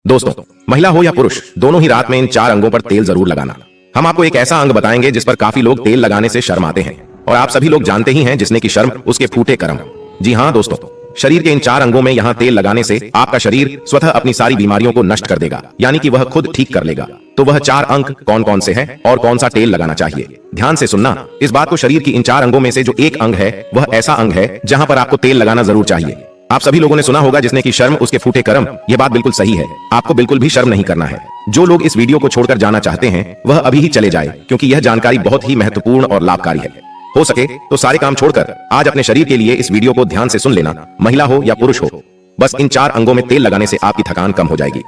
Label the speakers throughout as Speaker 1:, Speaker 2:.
Speaker 1: दोस्तों, महिला हो या पुरुष, दोनों ही रात में इन 4 अंगों पर तेल जरूर लगाना। हम आपको एक ऐसा अंग बताएंगे जिस पर काफी लोग तेल लगाने से शर्माते हैं, और आप सभी लोग जानते ही हैं जिसने की शर्म उसके फूटे कर्म। जी हाँ दोस्तों, शरीर के इन 4 अंगों में यहाँ तेल लगाने से आपका शरीर स्वतः अपनी सारी बीमारियों को नष्ट कर देगा, यानी कि वह खुद ठीक कर लेगा। तो वह 4 अंग कौन कौन से हैं और कौन सा तेल लगाना चाहिए, ध्यान से सुनना। इस बात को, शरीर की इन 4 अंगों में से जो एक अंग है वह ऐसा अंग है जहां पर आपको तेल लगाना जरूर चाहिए। आप सभी लोगों ने सुना होगा जिसने की शर्म उसके फूटे कर्म। यह बात बिल्कुल सही है, आपको बिल्कुल भी शर्म नहीं करना है। जो लोग इस वीडियो को छोड़कर जाना चाहते हैं वह अभी ही चले जाए, क्योंकि यह जानकारी बहुत ही महत्वपूर्ण और लाभकारी है। हो सके तो सारे काम छोड़कर आज अपने शरीर के लिए इस वीडियो को ध्यान से सुन लेना, महिला हो या पुरुष हो। बस इन 4 अंगों में तेल लगाने से आपकी थकान कम हो जाएगी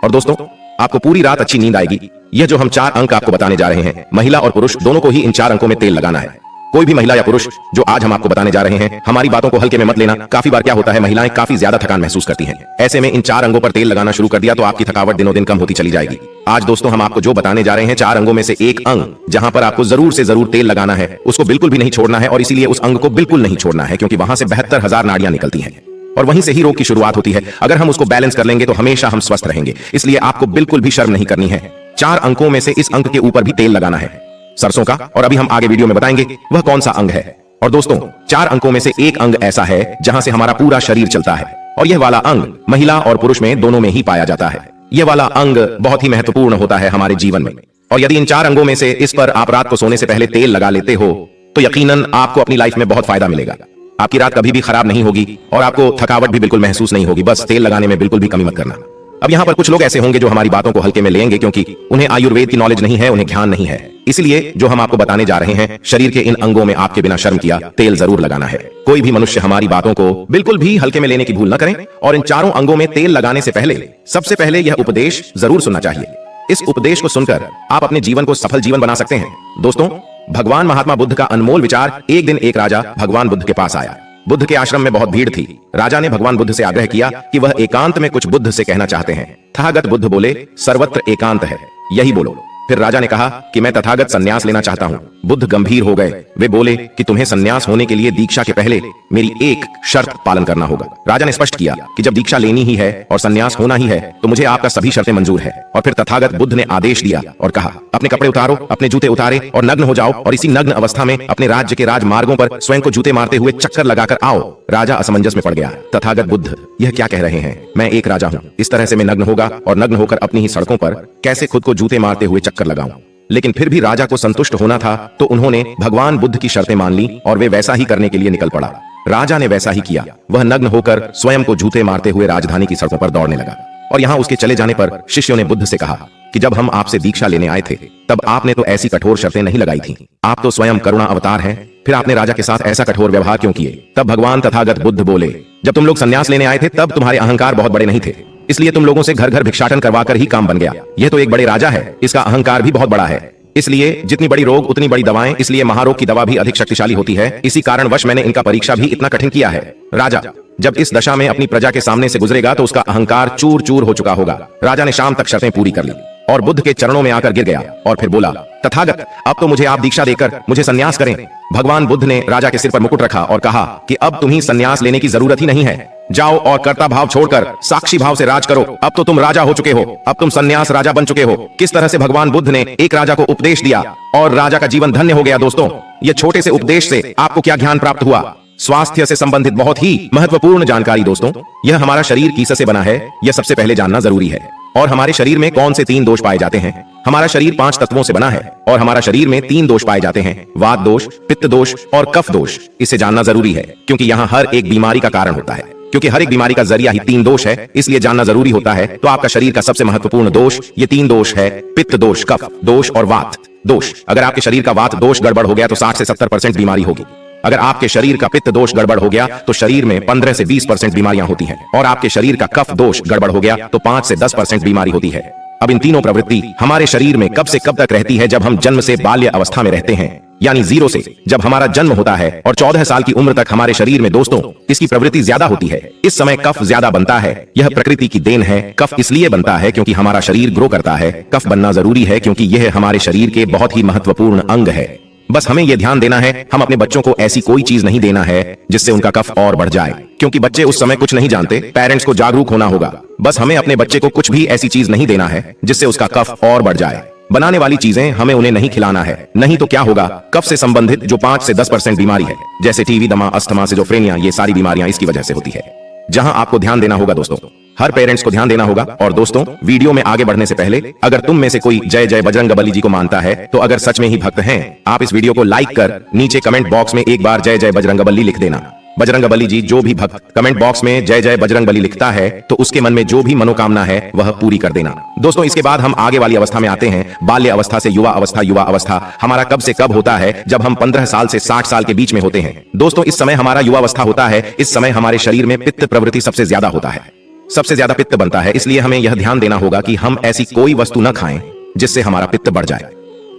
Speaker 1: और दोस्तों, आपको पूरी रात अच्छी नींद आएगी। यह जो हम 4 अंक आपको बताने जा रहे हैं, महिला और पुरुष दोनों को ही इन 4 अंकों में तेल लगाना है। कोई भी महिला या पुरुष जो आज हम आपको बताने जा रहे हैं, हमारी बातों को हल्के में मत लेना। काफी बार क्या होता है, महिलाएं काफी ज्यादा थकान महसूस करती हैं। ऐसे में इन 4 अंगों पर तेल लगाना शुरू कर दिया तो आपकी थकावट दिनों दिन कम होती चली जाएगी। आज दोस्तों हम आपको जो बताने जा रहे हैं, 4 अंगों में से एक अंग जहां पर आपको जरूर से जरूर तेल लगाना है, उसको बिल्कुल भी नहीं छोड़ना है। और इसीलिए उस अंग को बिल्कुल नहीं छोड़ना है, क्योंकि वहां से 72,000 नाड़ियां निकलती हैं और वहीं से ही रोग की शुरुआत होती है। अगर हम उसको बैलेंस कर लेंगे तो हमेशा हम स्वस्थ रहेंगे। इसलिए आपको बिल्कुल भी शर्म नहीं करनी है। 4 अंकों में से इस अंग के ऊपर भी तेल लगाना है, सरसों का। और अभी हम आगे वीडियो में बताएंगे वह कौन सा अंग है। और दोस्तों, 4 अंकों में से एक अंग ऐसा है जहां से हमारा पूरा शरीर चलता है, और यह वाला अंग महिला और पुरुष में दोनों में ही पाया जाता है। यह वाला अंग बहुत ही महत्वपूर्ण होता है हमारे जीवन में। और यदि इन 4 अंगों में से इस पर आप रात को सोने से पहले तेल लगा लेते हो तो यकीनन आपको अपनी लाइफ में बहुत फायदा मिलेगा। आपकी रात कभी भी खराब नहीं होगी और आपको थकावट भी बिल्कुल महसूस नहीं होगी। बस तेल लगाने में बिल्कुल भी कमी मत करना। अब यहाँ पर कुछ लोग ऐसे होंगे जो हमारी बातों को हल्के में लेंगे, क्योंकि उन्हें आयुर्वेद की नॉलेज नहीं है, उन्हें ज्ञान नहीं है। इसलिए जो हम आपको बताने जा रहे हैं, शरीर के इन अंगों में आपके बिना शर्म किया तेल जरूर लगाना है। कोई भी मनुष्य हमारी बातों को बिल्कुल भी हल्के में लेने की भूल न करें और इन 4 अंगों में तेल लगाने से पहले सबसे पहले यह उपदेश जरूर सुनना चाहिए। इस उपदेश को सुनकर आप अपने जीवन को सफल जीवन बना सकते हैं। दोस्तों, भगवान महात्मा बुद्ध का अनमोल विचार। एक दिन एक राजा भगवान बुद्ध के पास आया। बुद्ध के आश्रम में बहुत भीड़ थी। राजा ने भगवान बुद्ध से आग्रह किया कि वह एकांत में कुछ बुद्ध से कहना चाहते हैं। तथागत बुद्ध बोले, सर्वत्र एकांत है, यही बोलो। फिर राजा ने कहा कि मैं तथागत संन्यास लेना चाहता हूँ। बुद्ध गंभीर हो गए। वे बोले कि तुम्हें संन्यास होने के लिए दीक्षा के पहले मेरी एक शर्त पालन करना होगा। राजा ने स्पष्ट किया कि जब दीक्षा लेनी ही है और संन्यास होना ही है तो मुझे आपका सभी शर्तें मंजूर है। और फिर तथागत बुद्ध ने आदेश दिया और कहा, अपने कपड़े उतारो, अपने जूते उतारे और नग्न हो जाओ, और इसी नग्न अवस्था में अपने राज्य के राजमार्गों पर स्वयं को जूते मारते हुए चक्कर लगाकर आओ। राजा असमंजस में पड़ गया। तथागत बुद्ध यह क्या कह रहे हैं? मैं एक राजा हूँ, इस तरह से मैं नग्न होगा और नग्न होकर अपनी ही सड़कों पर कैसे खुद को जूते मारते हुए चक्कर लगाऊं? लेकिन फिर भी राजा को संतुष्ट होना था, तो उन्होंने भगवान बुद्ध की शर्तें मान ली और वे वैसा ही करने के लिए निकल पड़ा। राजा ने वैसा ही किया। वह नग्न होकर स्वयं को जूते मारते हुए राजधानी की सड़कों पर दौड़ने लगा। और यहाँ उसके चले जाने पर शिष्यों ने बुद्ध से कहा कि जब हम आपसे दीक्षा लेने आए थे तब आपने तो ऐसी कठोर शर्तें नहीं लगाई थी। आप तो स्वयं करुणा अवतार हैं, फिर आपने राजा के साथ ऐसा कठोर व्यवहार क्यों किए? तब भगवान तथागत बुद्ध बोले, जब तुम लोग संन्यास लेने आए थे तब तुम्हारे अहंकार बहुत बड़े नहीं थे, इसलिए तुम लोगों से घर घर भिक्षाटन करवाकर ही काम बन गया। यह तो एक बड़े राजा है, इसका अहंकार भी बहुत बड़ा है। इसलिए जितनी बड़ी रोग उतनी बड़ी दवाएं, इसलिए महारोग की दवा भी अधिक शक्तिशाली होती है। इसी कारणवश मैंने इनका परीक्षा भी इतना कठिन किया है। राजा जब इस दशा में अपनी प्रजा के सामने से गुजरेगा तो उसका अहंकार चूर चूर हो चुका होगा। राजा ने शाम तक शर्तें पूरी कर ली और बुद्ध के चरणों में आकर गिर गया और फिर बोला, तथागत अब तो मुझे आप दीक्षा देकर मुझे संन्यास करें। भगवान बुद्ध ने राजा के सिर पर मुकुट रखा और कहा कि अब तुम्हें संन्यास लेने की जरूरत ही नहीं है। जाओ और कर्ता भाव छोड़कर साक्षी भाव से राज करो। अब तो तुम राजा हो चुके हो, अब तुम संन्यास राजा बन चुके हो। किस तरह से भगवान बुद्ध ने एक राजा को उपदेश दिया और राजा का जीवन धन्य हो गया। दोस्तों, ये छोटे से उपदेश से आपको क्या ज्ञान प्राप्त हुआ? स्वास्थ्य से संबंधित बहुत ही महत्वपूर्ण जानकारी। दोस्तों, यह हमारा शरीर किस से बना है, यह सबसे पहले जानना जरूरी है। और हमारे शरीर में कौन से 3 दोष पाए जाते हैं? हमारा शरीर 5 तत्वों से बना है और हमारा शरीर में 3 दोष पाए जाते हैं, वात दोष, पित्त दोष और कफ दोष। इसे जानना जरूरी है, क्योंकि यहाँ हर एक बीमारी का कारण होता है। क्योंकि हर एक बीमारी का जरिया ही 3 दोष है, इसलिए जानना जरूरी होता है। तो आपका शरीर का सबसे महत्वपूर्ण दोष ये 3 दोष है, पित्त दोष, कफ दोष और वात दोष। अगर आपके शरीर का वात दोष गड़बड़ हो गया तो 60 से 70% बीमारी होगी। अगर आपके शरीर का पित्त दोष गड़बड़ हो गया तो शरीर में 15 से 20% बीमारियां होती हैं, और आपके शरीर का कफ दोष गड़बड़ हो गया तो 5 से 10% बीमारी होती है। अब इन तीनों प्रवृत्ति हमारे शरीर में कब से कब तक रहती है? जब हम जन्म से बाल्य अवस्था में रहते हैं, यानी 0 से जब हमारा जन्म होता है और 14 साल की उम्र तक हमारे शरीर में दोस्तों इसकी प्रवृत्ति ज्यादा होती है। इस समय कफ ज्यादा बनता है। यह प्रकृति की देन है। कफ इसलिए बनता है क्योंकि हमारा शरीर ग्रो करता है। कफ बनना जरूरी है क्योंकि यह हमारे शरीर के बहुत ही महत्वपूर्ण अंग है। बस हमें यह ध्यान देना है, हम अपने बच्चों को ऐसी कोई चीज नहीं देना है जिससे उनका कफ और बढ़ जाए, क्योंकि बच्चे उस समय कुछ नहीं जानते। पेरेंट्स को जागरूक होना होगा। बस हमें अपने बच्चे को कुछ भी ऐसी चीज नहीं देना है जिससे उसका कफ और बढ़ जाए। बनाने वाली चीजें हमें उन्हें नहीं खिलाना है, नहीं तो क्या होगा, कफ से संबंधित जो 5 से 10% बीमारी है, जैसे टीबी, दमा, अस्थमा, सिजोफ्रेनिया, ये सारी बीमारियां इसकी वजह से होती है, जहां आपको ध्यान देना होगा दोस्तों। हर पेरेंट्स को ध्यान देना होगा। और दोस्तों, वीडियो में आगे बढ़ने से पहले अगर तुम में से कोई जय जय बजरंगबली जी को मानता है, तो अगर सच में ही भक्त हैं, आप इस वीडियो को लाइक कर नीचे कमेंट बॉक्स में एक बार जय जय बजरंगबली लिख देना। बजरंगबली जी, जो भी भक्त कमेंट बॉक्स में जय जय बजरंगबली लिखता है तो उसके मन में जो भी मनोकामना है वह पूरी कर देना। दोस्तों, इसके बाद हम आगे वाली अवस्था में आते हैं, बाल्य अवस्था से युवा अवस्था। युवा अवस्था हमारा कब से कब होता है? जब हम 15 साल से 60 साल के बीच में होते हैं। दोस्तों, इस समय हमारा युवा अवस्था होता है। इस समय हमारे शरीर में पित्त प्रवृत्ति सबसे ज्यादा होता है, सबसे ज्यादा पित्त बनता है। इसलिए हमें यह ध्यान देना होगा कि हम ऐसी कोई वस्तु न खाएं जिससे हमारा पित्त बढ़ जाए।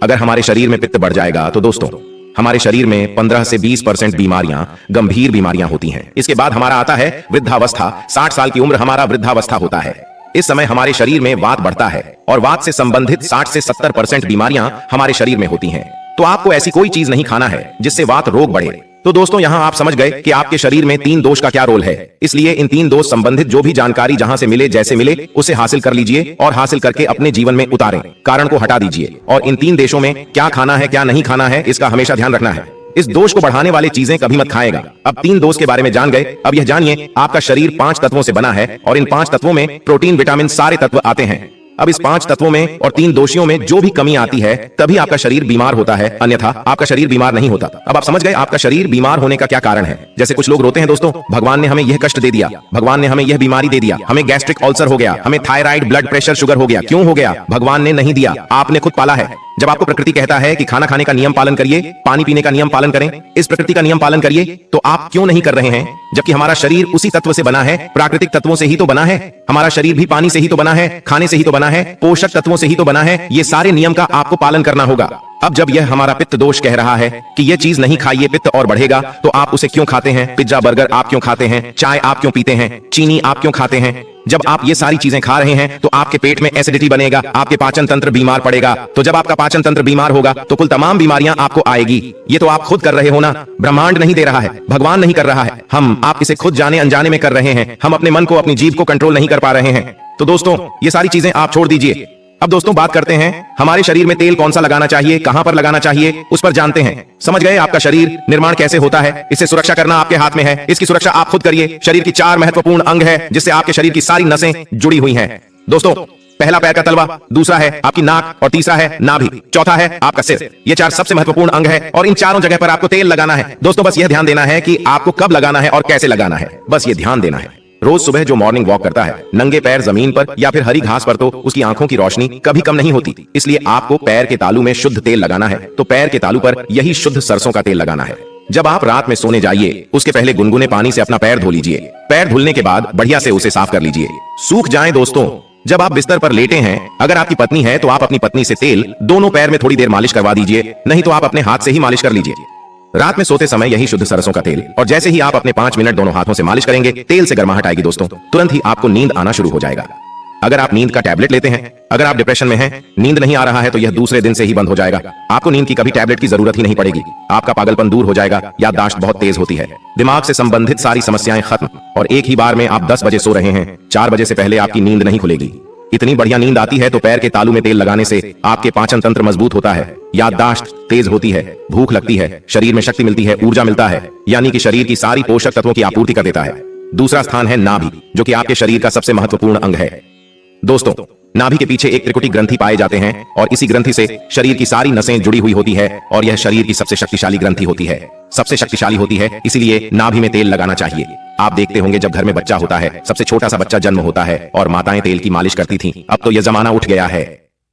Speaker 1: अगर हमारे शरीर में पित्त बढ़ जाएगा तो दोस्तों, हमारे शरीर में 15 से 20% बीमारियां, गंभीर बीमारियां होती हैं। इसके बाद हमारा आता है वृद्धावस्था। 60 साल की उम्र हमारा वृद्धावस्था होता है। इस समय हमारे शरीर में वात बढ़ता है और वात से संबंधित 60 से 70% बीमारियां हमारे शरीर में होती हैं। तो आपको ऐसी कोई चीज नहीं खाना है जिससे वात रोग बढ़े। तो दोस्तों, यहां आप समझ गए कि आपके शरीर में 3 दोष का क्या रोल है। इसलिए इन 3 दोष संबंधित जो भी जानकारी जहां से मिले, जैसे मिले, उसे हासिल कर लीजिए और हासिल करके अपने जीवन में उतारें। कारण को हटा दीजिए और इन 3 देशों में क्या खाना है क्या नहीं खाना है इसका हमेशा ध्यान रखना है। इस दोष को बढ़ाने वाली चीजें कभी मत खाएगा। अब 3 दोष के बारे में जान गए। अब यह जानिए, आपका शरीर 5 तत्वों से बना है और इन 5 तत्वों में प्रोटीन, विटामिन, सारे तत्व आते हैं। अब इस 5 तत्वों में और 3 दोषियों में जो भी कमी आती है तभी आपका शरीर बीमार होता है, अन्यथा आपका शरीर बीमार नहीं होता। अब आप समझ गए आपका शरीर बीमार होने का क्या कारण है। जैसे कुछ लोग रोते हैं, दोस्तों, भगवान ने हमें यह कष्ट दे दिया, भगवान ने हमें यह बीमारी दे दिया, हमें गैस्ट्रिक अल्सर हो गया, हमें थायराइड, ब्लड प्रेशर, शुगर हो गया। क्यों हो गया? भगवान ने नहीं दिया, आपने खुद पाला है। जब आपको प्रकृति कहता है कि खाना खाने का नियम पालन करिए, पानी पीने का नियम पालन करें, इस प्रकृति का नियम पालन करिए, तो आप क्यों नहीं कर रहे हैं? जबकि हमारा शरीर उसी तत्व से बना है, प्राकृतिक तत्वों से ही तो बना है। हमारा शरीर भी पानी से ही तो बना है, खाने से ही तो बना है, पोषक तत्वों से ही तो बना है। ये सारे नियम का आपको पालन करना होगा। अब जब यह हमारा पित्त दोष कह रहा है कि यह चीज नहीं खाइए, पित्त और बढ़ेगा, तो आप उसे क्यों खाते हैं? पिज्जा, बर्गर आप क्यों खाते हैं? चाय आप क्यों पीते हैं? चीनी आप क्यों खाते हैं? जब आप ये सारी चीजें खा रहे हैं तो आपके पेट में एसिडिटी बनेगा, आपके पाचन तंत्र बीमार पड़ेगा। तो जब आपका पाचन तंत्र बीमार होगा तो कुल तमाम बीमारियां आपको आएगी। ये तो आप खुद कर रहे हो ना, ब्रह्मांड नहीं दे रहा है, भगवान नहीं कर रहा है, हम आप इसे खुद जाने अनजाने में कर रहे हैं। हम अपने मन को, अपनी जीभ को कंट्रोल नहीं कर पा रहे हैं। तो दोस्तों, ये सारी चीजें आप छोड़ दीजिए। अब दोस्तों, बात करते हैं हमारे शरीर में तेल कौन सा लगाना चाहिए, कहां पर लगाना चाहिए, उस पर जानते हैं। समझ गए आपका शरीर निर्माण कैसे होता है? इससे सुरक्षा करना आपके हाथ में है। इसकी सुरक्षा आप खुद करिए। शरीर की 4 महत्वपूर्ण अंग है जिससे आपके शरीर की सारी नसें जुड़ी हुई हैं। दोस्तों, पहला पैर का तलवा, दूसरा है आपकी नाक और तीसरा है नाभि, चौथा है आपका सिर। ये 4 सबसे महत्वपूर्ण अंग है और इन चारों जगह पर आपको तेल लगाना है। दोस्तों, बस यह ध्यान देना है कि आपको कब लगाना है और कैसे लगाना है, बस ये ध्यान देना है। रोज सुबह जो मॉर्निंग वॉक करता है नंगे पैर जमीन पर या फिर हरी घास पर, तो उसकी आंखों की रोशनी कभी कम नहीं होती। इसलिए आपको पैर के तालू में शुद्ध तेल लगाना है। तो पैर के तालू पर यही शुद्ध सरसों का तेल लगाना है। जब आप रात में सोने जाइए उसके पहले गुनगुने पानी से अपना पैर धो लीजिए। पैर धुलने के बाद बढ़िया से उसे साफ कर लीजिए, सूख जाए। दोस्तों, जब आप बिस्तर पर लेटे हैं, अगर आपकी पत्नी है तो आप अपनी पत्नी से तेल दोनों पैर में थोड़ी देर मालिश करवा दीजिए, नहीं तो आप अपने हाथ से ही मालिश कर लीजिए। रात में सोते समय यही शुद्ध सरसों का तेल, और जैसे ही आप अपने 5 मिनट दोनों हाथों से मालिश करेंगे, तेल से गर्माहट आएगी दोस्तों, तुरंत ही आपको नींद आना शुरू हो जाएगा। अगर आप नींद का टैबलेट लेते हैं, अगर आप डिप्रेशन में हैं, नींद नहीं आ रहा है, तो यह दूसरे दिन से ही बंद हो जाएगा। आपको नींद की कभी टैबलेट की जरूरत ही नहीं पड़ेगी। आपका पागलपन दूर हो जाएगा, याददाश्त बहुत तेज होती है, दिमाग से संबंधित सारी समस्याएं खत्म, और एक ही बार में आप 10 बजे सो रहे हैं, 4 बजे से पहले आपकी नींद नहीं खुलेगी। इतनी बढ़िया नींद आती है तो पैर के तालू में तेल लगाने से आपके पाचन तंत्र मजबूत होता है, याददाश्त तेज होती है, भूख लगती है, शरीर में शक्ति मिलती है, ऊर्जा मिलता है, यानी कि शरीर की सारी पोषक तत्वों की आपूर्ति कर देता है। दूसरा स्थान है नाभि, जो कि आपके शरीर का सबसे महत्वपूर्ण अंग है। दोस्तों, नाभि के पीछे एक त्रिकुटी ग्रंथि पाए जाते हैं और इसी ग्रंथि से शरीर की सारी नसें जुड़ी हुई होती है और यह शरीर की सबसे शक्तिशाली ग्रंथि होती है, सबसे शक्तिशाली होती है। इसीलिए नाभि में तेल लगाना चाहिए। आप देखते होंगे जब घर में बच्चा होता है, सबसे छोटा सा बच्चा जन्म होता है और माताएं तेल की मालिश करती थीं। अब तो यह जमाना उठ गया है।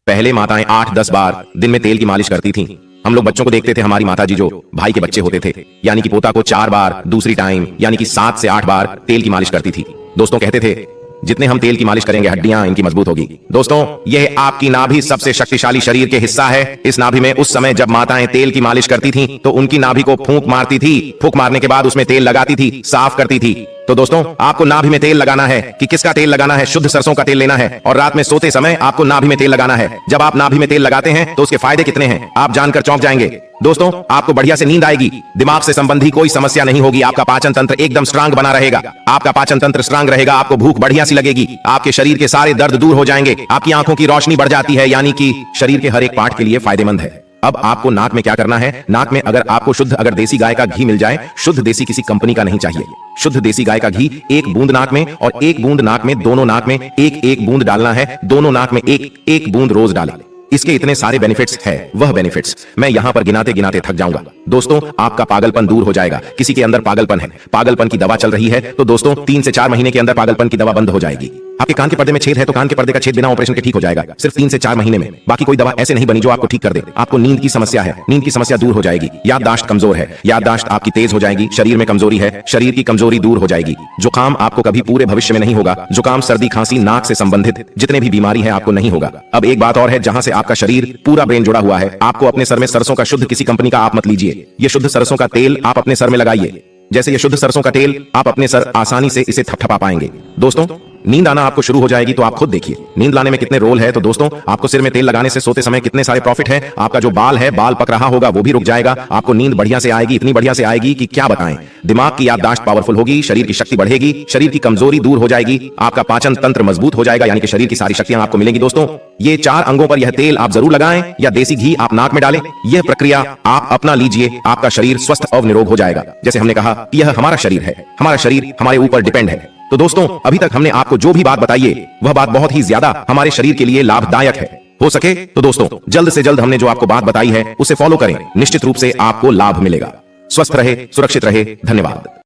Speaker 1: पहले माताएं 8-10 बार दिन में तेल की मालिश करती थीं। हम लोग बच्चों को देखते थे, हमारी माताजी जो भाई के बच्चे होते थे, यानी कि पोता को 4 बार, दूसरी टाइम यानी कि 7 से 8 बार तेल की मालिश करती थी। दोस्तों, कहते थे जितने हम तेल की मालिश करेंगे हड्डियां इनकी मजबूत होगी। दोस्तों, यह आपकी नाभि सबसे शक्तिशाली शरीर के हिस्सा है। इस नाभि में उस समय जब माताएं तेल की मालिश करती थीं तो उनकी नाभि को फूंक मारती थी, फूंक मारने के बाद उसमें तेल लगाती थी, साफ करती थी। तो दोस्तों, आपको नाभि में तेल लगाना है। कि किसका तेल लगाना है? शुद्ध सरसों का तेल लेना है और रात में सोते समय आपको नाभि में तेल लगाना है। जब आप नाभि में तेल लगाते हैं तो उसके फायदे कितने हैं आप जानकर चौंक जाएंगे। दोस्तों, आपको बढ़िया से नींद आएगी, दिमाग से संबंधी कोई समस्या नहीं होगी, आपका पाचन तंत्र एकदम स्ट्रांग बना रहेगा। आपका पाचन तंत्र स्ट्रांग रहेगा, आपको भूख बढ़िया सी लगेगी, आपके शरीर के सारे दर्द दूर हो जाएंगे, आपकी आंखों की रोशनी बढ़ जाती है, यानी कि शरीर के हर एक पार्ट के लिए फायदेमंद है। अब आपको नाक में क्या करना है, नाक में अगर आपको शुद्ध अगर देसी गाय का घी मिल जाए, शुद्ध देसी किसी कंपनी का नहीं चाहिए, शुद्ध देसी गाय का घी एक बूंद नाक में और एक बूंद नाक में, दोनों नाक में एक एक बूंद डालना है, दोनों नाक में एक एक बूंद रोज डालें। इसके इतने सारे बेनिफिट्स हैं, वह बेनिफिट्स मैं यहां पर गिनाते गिनाते थक जाऊंगा। दोस्तों, आपका पागलपन दूर हो जाएगा। किसी के अंदर पागलपन है, पागलपन की दवा चल रही है, तो दोस्तों 3 से 4 महीने के अंदर पागलपन की दवा बंद हो जाएगी। आपके कान के पर्दे में छेद है तो कान के पर्दे का छेद बिना ऑपरेशन के ठीक हो जाएगा, सिर्फ 3 से 4 महीने में। बाकी कोई दवा ऐसे नहीं बनी जो आपको ठीक कर दे। आपको नींद की समस्या है, नींद की समस्या दूर हो जाएगी। याददाश्त कमजोर है, याददाश्त आपकी तेज हो जाएगी। शरीर में कमजोरी है, शरीर की कमजोरी दूर हो जाएगी। जुकाम आपको कभी पूरे भविष्य में नहीं होगा। जुकाम, सर्दी, खांसी, नाक से संबंधित जितने भी बीमारी है आपको नहीं होगा। अब एक बात और है, जहां से आपका शरीर पूरा ब्रेन जुड़ा हुआ है, आपको अपने सर में सरसों का शुद्ध किसी कंपनी का आप मत लीजिए। ये शुद्ध सरसों का तेल आप अपने सर में लगाइए। जैसे ये शुद्ध सरसों का तेल आप अपने सर आसानी से इसे थपथपा पाएंगे। दोस्तों, नींद आना आपको शुरू हो जाएगी तो आप खुद देखिए नींद लाने में कितने रोल है। तो दोस्तों, आपको सिर में तेल लगाने से सोते समय कितने सारे प्रॉफिट है। आपका जो बाल है, बाल पक रहा होगा वो भी रुक जाएगा। आपको नींद बढ़िया से आएगी, इतनी बढ़िया से आएगी कि क्या बताएं। दिमाग की याददाश्त पावरफुल होगी, शरीर की शक्ति बढ़ेगी, शरीर की कमजोरी दूर हो जाएगी, आपका पाचन तंत्र मजबूत हो जाएगा, यानी कि शरीर की सारी शक्तियां आपको मिलेंगी। दोस्तों, ये 4 अंगों पर यह तेल आप जरूर लगाएं या देसी घी आप नाक में डालें। यह प्रक्रिया आप अपना लीजिए, आपका शरीर स्वस्थ और निरोग हो जाएगा। जैसे हमने कहा, यह हमारा शरीर है, हमारा शरीर हमारे ऊपर डिपेंड है। तो दोस्तों, अभी तक हमने आपको जो भी बात बताई है वह बात बहुत ही ज्यादा हमारे शरीर के लिए लाभदायक है। हो सके तो दोस्तों, जल्द से जल्द हमने जो आपको बात बताई है उसे फॉलो करें, निश्चित रूप से आपको लाभ मिलेगा। स्वस्थ रहे, सुरक्षित रहे, धन्यवाद।